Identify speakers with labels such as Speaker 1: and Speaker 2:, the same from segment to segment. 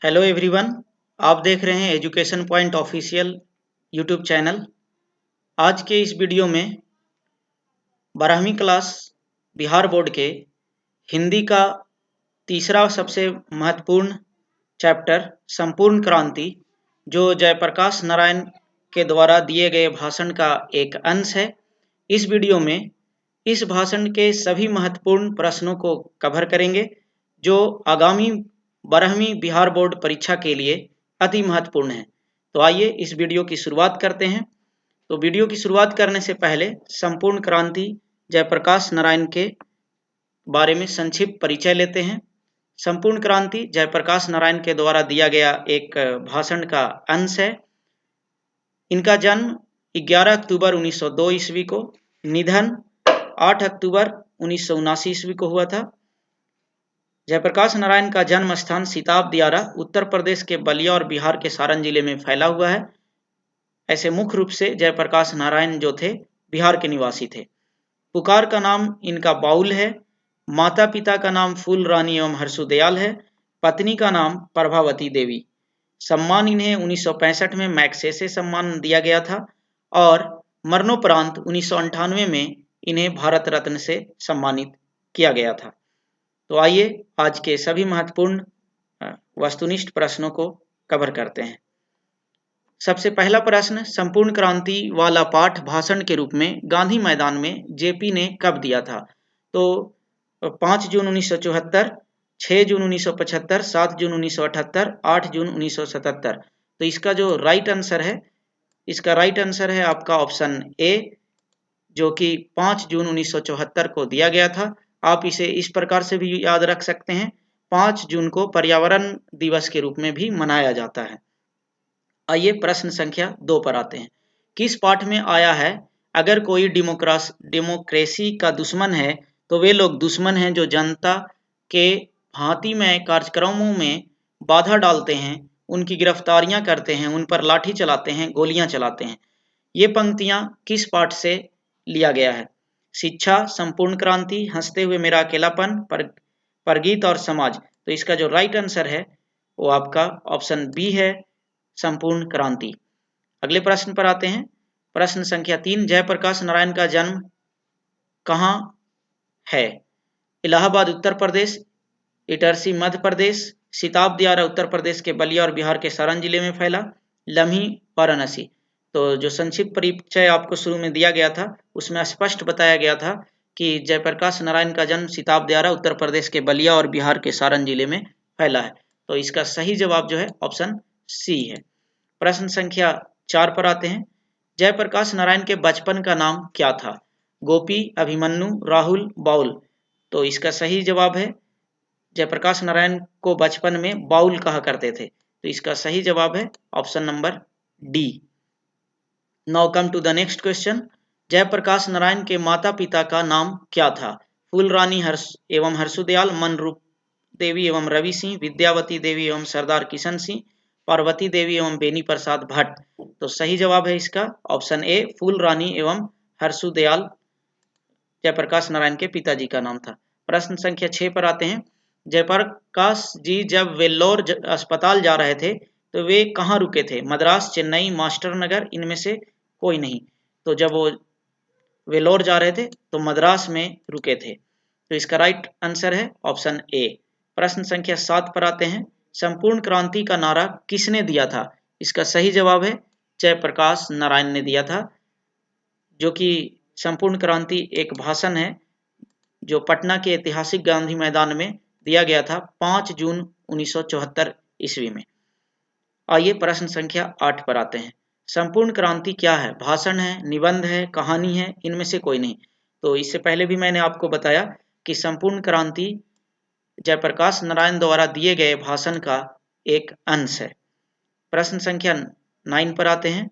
Speaker 1: Hello everyone. आप देख रहे हैं education point official YouTube channel. आज के इस वीडियो में 12वीं क्लास बिहार बोर्ड के हिंदी का तीसरा सबसे महत्वपूर्ण चैप्टर संपूर्ण क्रांति, जो जयप्रकाश नारायण के द्वारा दिए गए भाषण का एक अंश है। इस वीडियो में इस भाषण के सभी महत्वपूर्ण प्रश्नों को कवर करेंगे, जो आगामी 12वीं बिहार बोर्ड परीक्षा के लिए अति महत्वपूर्ण है। तो आइए इस वीडियो की शुरुआत करते हैं। तो वीडियो की शुरुआत करने से पहले संपूर्ण क्रांति जयप्रकाश नारायण के बारे में संक्षिप्त परिचय लेते हैं। संपूर्ण क्रांति जयप्रकाश नारायण के द्वारा दिया गया एक भाषण का अंश है। इनका जन्म 11 अक्टूबर 1902 ईस्वी को, निधन 8 अक्टूबर 1979 ईस्वी को हुआ था। जयप्रकाश नारायण का जन्म स्थान सिताब दियारा उत्तर प्रदेश के बलिया और बिहार के सारण जिले में फैला हुआ है। ऐसे मुख्य रूप से जयप्रकाश नारायण जो थे बिहार के निवासी थे। पुकार का नाम इनका बाउल है। माता पिता का नाम फूल रानी एवं हर्षुदयाल है। पत्नी का नाम प्रभावती देवी। सम्मान इन्हें 1965 में मैग्सेसे सम्मान दिया गया था और मरणोपरांत 1998 में इन्हें भारत रत्न से सम्मानित किया गया था। तो आइए आज के सभी महत्वपूर्ण वस्तुनिष्ठ प्रश्नों को कवर करते हैं। सबसे पहला प्रश्न, संपूर्ण क्रांति वाला पाठ भाषण के रूप में गांधी मैदान में जेपी ने कब दिया था? तो 5 जून 1974, 6 जून 1975, 7 जून 1978, 8 जून 1977। तो इसका जो राइट आंसर है, इसका राइट आंसर है आपका ऑप्शन ए, जो कि 5 जून 1974 को दिया गया था। आप इसे इस प्रकार से भी याद रख सकते हैं, 5 जून को पर्यावरण दिवस के रूप में भी मनाया जाता है। आइए प्रश्न संख्या 2 पर आते हैं। किस पाठ में आया है, अगर कोई डेमोक्रेसी का दुश्मन है तो वे लोग दुश्मन हैं जो जनता के भांति में कार्यक्रमों में बाधा डालते हैं, उनकी गिरफ्तारियां करते हैं, उन पर लाठी चलाते हैं, गोलियां चलाते हैं। ये पंक्तियां किस पाठ से लिया गया है? शिक्षा, संपूर्ण क्रांति, हंसते हुए मेरा अकेलापन, परगीत और समाज। तो इसका जो राइट आंसर है वो आपका ऑप्शन बी है, संपूर्ण क्रांति। अगले प्रश्न पर आते हैं। प्रश्न संख्या 3, जयप्रकाश नारायण का जन्म कहाँ है? इलाहाबाद उत्तर प्रदेश, इटरसी मध्य प्रदेश, सिताब दियारा उत्तर प्रदेश के बलिया और बिहार के सारण जिले में फैला, लम्ही वाराणसी। तो जो संक्षिप्त परिचय आपको शुरू में दिया गया था उसमें स्पष्ट बताया गया था कि जयप्रकाश नारायण का जन्म सिताब दियारा उत्तर प्रदेश के बलिया और बिहार के सारण जिले में फैला है। तो इसका सही जवाब जो है ऑप्शन सी है। प्रश्न संख्या 4 पर आते हैं। जयप्रकाश नारायण के बचपन का नाम क्या था? गोपी, अभिमन्यु, राहुल, बाउल। तो इसका सही जवाब है, जयप्रकाश नारायण को बचपन में बाउल कहा करते थे। तो इसका सही जवाब है option number D. Now come to the next question. Jayaprakash Narayan के माता पिता का नाम क्या था? फूल रानी एवं हर्षुदयाल, मनरूप देवी एवं रवि सिंह, विद्यावती देवी एवं सरदार किशन सिंह, पार्वती देवी एवं बेनी प्रसाद भट्ट। तो सही जवाब है इसका ऑप्शन ए, फूल रानी एवं हर्षुदयाल जयप्रकाश नारायण के पिताजी का नाम था। प्रश्न संख्या 6 पर आते हैं। जयप्रकाश जी जब वेल्लोर अस्पताल जा रहे थे तो वे कहाँ रुके थे? मद्रास, चेन्नई, मास्टर नगर, इनमें से कोई नहीं। तो जब वो वेल्लोर जा रहे थे तो मद्रास में रुके थे। तो इसका राइट आंसर है ऑप्शन ए। प्रश्न संख्या 7 पर आते हैं। संपूर्ण क्रांति का नारा किसने दिया था? इसका सही जवाब है जयप्रकाश नारायण ने दिया था, जो कि संपूर्ण क्रांति एक भाषण है जो पटना के ऐतिहासिक गांधी मैदान में दिया गया था 5 जून 1974 ईस्वी में। आइए प्रश्न संख्या 8 पर आते हैं। संपूर्ण क्रांति क्या है? भाषण है, निबंध है, कहानी है, इनमें से कोई नहीं। तो इससे पहले भी मैंने आपको बताया कि संपूर्ण क्रांति जयप्रकाश नारायण द्वारा दिए गए भाषण का एक अंश है। प्रश्न संख्या 9 पर आते हैं।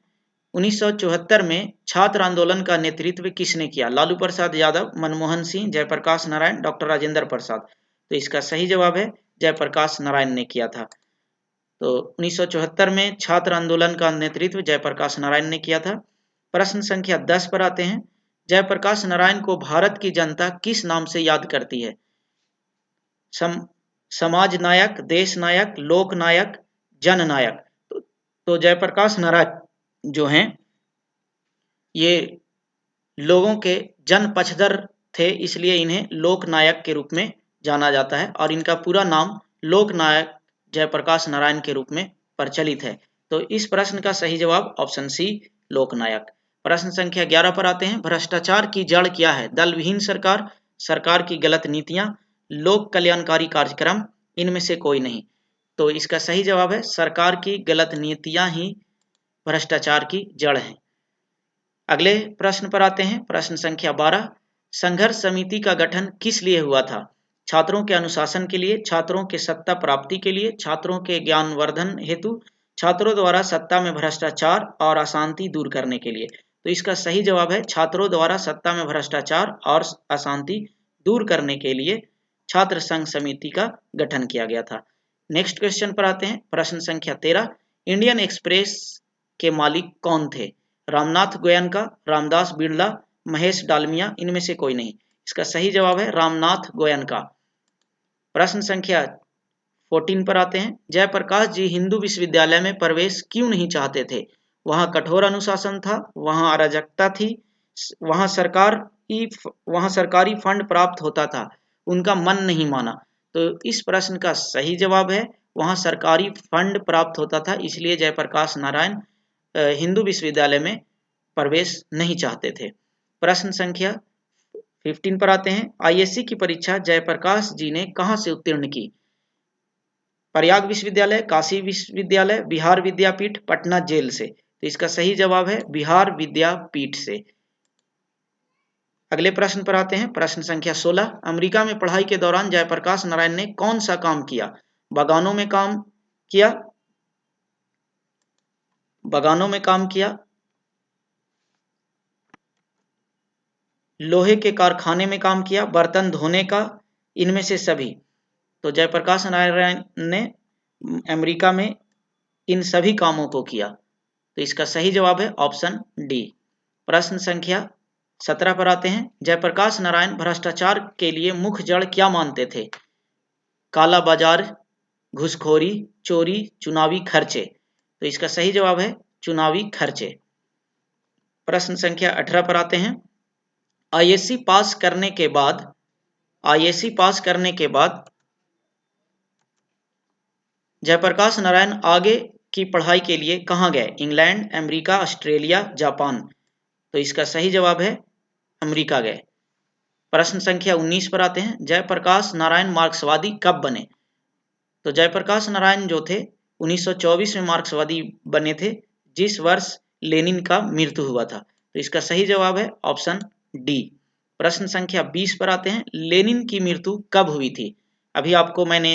Speaker 1: 1974 में छात्र आंदोलन का नेतृत्व किसने किया? लालू प्रसाद यादव, मनमोहन सिंह, जयप्रकाश नारायण, डॉक्टर राजेंद्र प्रसाद। तो इसका सही जवाब है जयप्रकाश नारायण ने किया था। तो 1974 में छात्र आंदोलन का नेतृत्व जयप्रकाश नारायण ने किया था। प्रश्न संख्या 10 पर आते हैं। जयप्रकाश नारायण को भारत की जनता किस नाम से याद करती है? समाज नायक, देश नायक, लोक नायक, जन नायक। तो जयप्रकाश नारायण जो हैं ये लोगों के जन पक्षधर थे, इसलिए इन्हें लोक नायक के रूप में जाना जाता है और इनका पूरा नाम लोक नायक जयप्रकाश नारायण के रूप में प्रचलित है। तो इस प्रश्न का सही जवाब ऑप्शन सी लोक नायक। प्रश्न संख्या 11 पर आते हैं। भ्रष्टाचार की जड़ क्या है? दल विहीन सरकार, सरकार की गलत नीतियां, लोक कल्याणकारी कार्यक्रम, इनमें से कोई नहीं। तो इसका सही जवाब है सरकार की गलत नीतियां ही भ्रष्टाचार की जड़ है। अगले प्रश्न पर आते हैं। प्रश्न संख्या 12। संघर्ष समिति का गठन किस लिए हुआ था? छात्रों के अनुशासन के लिए, छात्रों के सत्ता प्राप्ति के लिए, छात्रों के ज्ञानवर्धन हेतु, छात्रों द्वारा सत्ता में भ्रष्टाचार और अशांति दूर करने के लिए। तो इसका सही जवाब है छात्रों द्वारा सत्ता में भ्रष्टाचार और अशांति दूर करने के लिए छात्र संघ समिति का गठन किया गया था। नेक्स्ट क्वेश्चन पर आते हैं। प्रश्न संख्या 13। इंडियन एक्सप्रेस के मालिक कौन थे? रामनाथ गोयनका, रामदास बिड़ला, महेश डालमिया, इनमें से कोई नहीं। इसका सही जवाब है रामनाथ गोयनका। प्रश्न संख्या 14 पर आते हैं। जयप्रकाश जी हिंदू विश्वविद्यालय में प्रवेश क्यों नहीं चाहते थे? वहां कठोर अनुशासन था, वहां अराजकता थी, वहां सरकारी फंड प्राप्त होता था, उनका मन नहीं माना। तो इस प्रश्न का सही जवाब है वहां सरकारी फंड प्राप्त होता था, इसलिए जयप्रकाश नारायण हिंदू विश्वविद्यालय में प्रवेश नहीं चाहते थे। प्रश्न संख्या 15 पर आते हैं। आईएससी की परीक्षा जयप्रकाश जी ने कहां से उत्तीर्ण की? प्रयाग विश्वविद्यालय, काशी विश्वविद्यालय, बिहार विद्यापीठ, पटना जेल से। तो इसका सही जवाब है बिहार विद्यापीठ से। अगले प्रश्न पर आते हैं। प्रश्न संख्या 16। अमेरिका में पढ़ाई के दौरान जयप्रकाश नारायण ने कौन सा काम किया? बागानों में काम किया, लोहे के कारखाने में काम किया, बर्तन धोने का, इनमें से सभी। तो जयप्रकाश नारायण ने अमेरिका में इन सभी कामों को किया। तो इसका सही जवाब है ऑप्शन डी। प्रश्न संख्या 17 पर आते हैं। जयप्रकाश नारायण भ्रष्टाचार के लिए मुख्य जड़ क्या मानते थे? काला बाजार, घूसखोरी, चोरी, चुनावी खर्चे। तो इसका सही जवाब है चुनावी खर्चे। प्रश्न संख्या 18 पर आते हैं। आईएससी पास करने के बाद जयप्रकाश नारायण आगे की पढ़ाई के लिए कहां गए? England, America, Australia, Japan. तो इसका सही जवाब है अमेरिका गए। प्रश्न संख्या 19 पर आते हैं। जयप्रकाश नारायण मार्क्सवादी कब बने? तो जयप्रकाश नारायण जो थे 1924 में मार्क्सवादी बने थे, जिस वर्ष लेनिन का मृत्यु हुआ था। तो इसका सही जवाब है ऑप्शन डी। प्रश्न संख्या 20 पर आते हैं। लेनिन की मृत्यु कब हुई थी? अभी आपको मैंने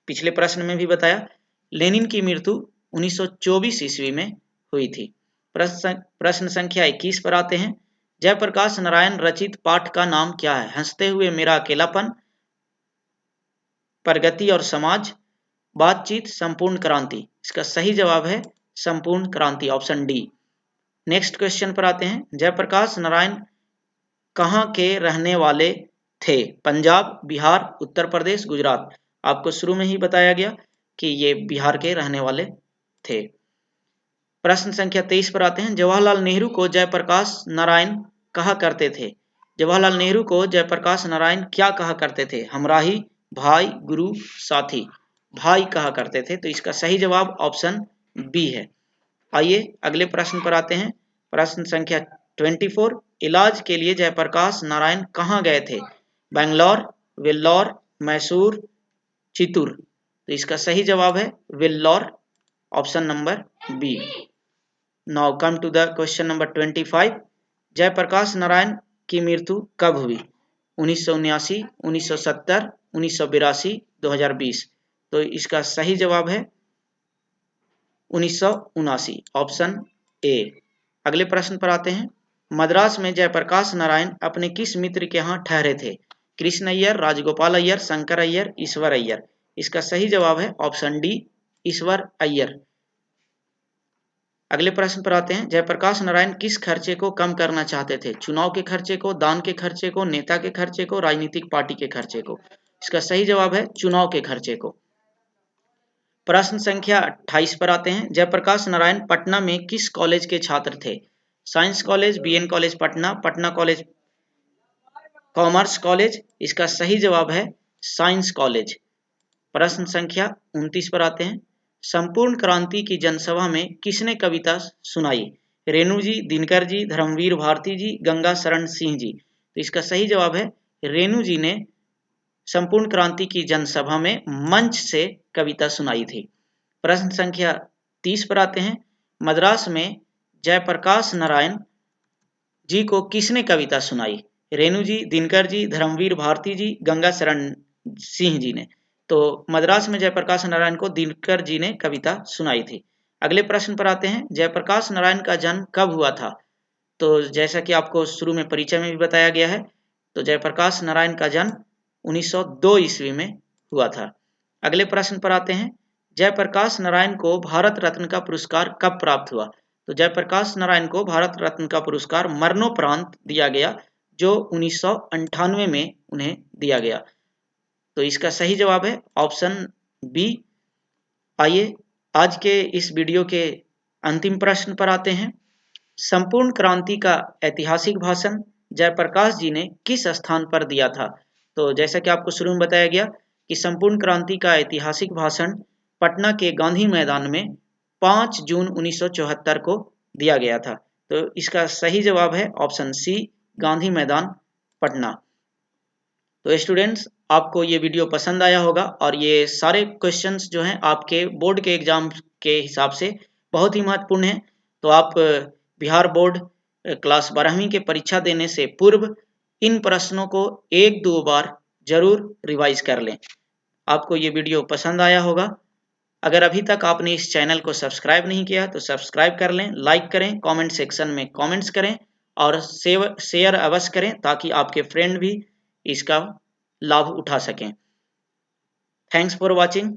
Speaker 1: पिछले प्रश्न में भी बताया, लेनिन की मृत्यु 1924 ईस्वी में हुई थी। प्रश्न संख्या 21 पर आते हैं। जयप्रकाश नारायण रचित पाठ का नाम क्या है? हंसते हुए मेरा अकेलापन, प्रगति और समाज, बातचीत, संपूर्ण क्रांति। इसका सही जवाब है संपूर्ण क्रांति, ऑप्शन डी। नेक्स्ट क्वेश्चन पर आते हैं। जयप्रकाश नारायण कहां के रहने वाले थे? पंजाब, बिहार, उत्तर प्रदेश, गुजरात। आपको शुरू में ही बताया गया कि ये बिहार के रहने वाले थे। प्रश्न संख्या 23 पर आते हैं। जवाहरलाल नेहरू को जयप्रकाश नारायण कहा करते थे? जवाहरलाल नेहरू को जयप्रकाश नारायण क्या कहा करते थे? हमराही, भाई, गुरु, साथी। भाई कहा करते थे। तो इसका सही जवाब ऑप्शन बी है। आइए अगले प्रश्न पर आते हैं। प्रश्न संख्या 24। इलाज के लिए जयप्रकाश नारायण कहां गए थे? बेंगलोर, वेल्लोर, मैसूर, चित्तूर। तो इसका सही जवाब है Vellore, option number B. Now come to the question number 25। Jayaprakash Narayan की मृत्यु कब हुई? 1979, 1970, 1982, 2020। तो इसका सही जवाब है 1979, ऑप्शन ए। अगले प्रश्न पर आते हैं। मद्रास में जयप्रकाश नारायण अपने किस मित्र के यहाँ ठहरे थे? कृष्ण अय्यर, राजगोपाल अय्यर, शंकर अय्यर, ईश्वर अय्यर। इसका सही जवाब है ऑप्शन डी, ईश्वर अय्यर। अगले प्रश्न पर आते हैं। जयप्रकाश नारायण किस खर्चे को कम करना चाहते थे? चुनाव के खर्चे को, दान के खर्चे को, नेता के खर्चे को, राजनीतिक पार्टी के खर्चे को। इसका सही जवाब है चुनाव के खर्चे को। प्रश्न संख्या 28 पर आते हैं। जयप्रकाश नारायण पटना में किस कॉलेज के छात्र थे? Science college, BN college Patna, Patna college, commerce college. इसका सही जवाब है साइंस कॉलेज। प्रश्न संख्या 29 पर आते हैं। संपूर्ण क्रांति की जनसभा में किसने कविता सुनाई? रेणु जी, दिनकर जी, धर्मवीर भारती जी, गंगा शरण सिंह जी। तो इसका सही जवाब है रेणु जी ने संपूर्ण क्रांति की जनसभा में मंच से कविता सुनाई थी। प्रश्न संख्या 30 पर आते हैं। मद्रास में जयप्रकाश नारायण जी को किसने कविता सुनाई? रेणु जी, दिनकर जी, धर्मवीर भारती जी, गंगा शरण सिंह जी ने। तो मद्रास में जयप्रकाश नारायण को दिनकर जी ने कविता सुनाई थी। अगले प्रश्न पर आते हैं। जयप्रकाश नारायण का जन्म कब हुआ था? तो जैसा कि आपको शुरू में परिचय में भी बताया गया है, तो जयप्रकाश नारायण का जन्म 1902 ईस्वी में हुआ था। अगले प्रश्न पर आते हैं। जयप्रकाश नारायण को भारत रत्न का पुरस्कार कब प्राप्त हुआ? तो जयप्रकाश नारायण को भारत रत्न का पुरस्कार मरणोपरांत दिया गया, जो 1998 में उन्हें दिया गया। तो इसका सही जवाब है ऑप्शन बी। आइए आज के इस वीडियो के अंतिम प्रश्न पर आते हैं। संपूर्ण क्रांति का ऐतिहासिक भाषण जयप्रकाश जी ने किस स्थान पर दिया था? तो जैसा कि आपको शुरू में बताया गया कि संपूर्ण क्रांति का ऐतिहासिक भाषण पटना के गांधी मैदान में 5 जून 1974 को दिया गया था। तो इसका सही जवाब है ऑप्शन सी, गांधी मैदान पटना। तो स्टूडेंट्स, आपको ये वीडियो पसंद आया होगा और ये सारे क्वेश्चंस जो हैं आपके बोर्ड के एग्जाम के हिसाब से बहुत ही महत्वपूर्ण हैं। तो आप बिहार बोर्ड क्लास 12वीं के परीक्षा देने से पूर्व इन प्रश्नों को 1-2 बार जरूर रिवाइज कर लें। आपको ये वीडियो पसंद आया होगा। अगर अभी तक आपने इस चैनल को सब्सक्राइब नहीं किया तो सब्सक्राइब कर लें, लाइक करें, कमेंट सेक्शन में कमेंट्स करें और शेयर अवश्य करें ताकि आपके फ्रेंड भी इसका लाभ उठा सकें। Thanks for watching.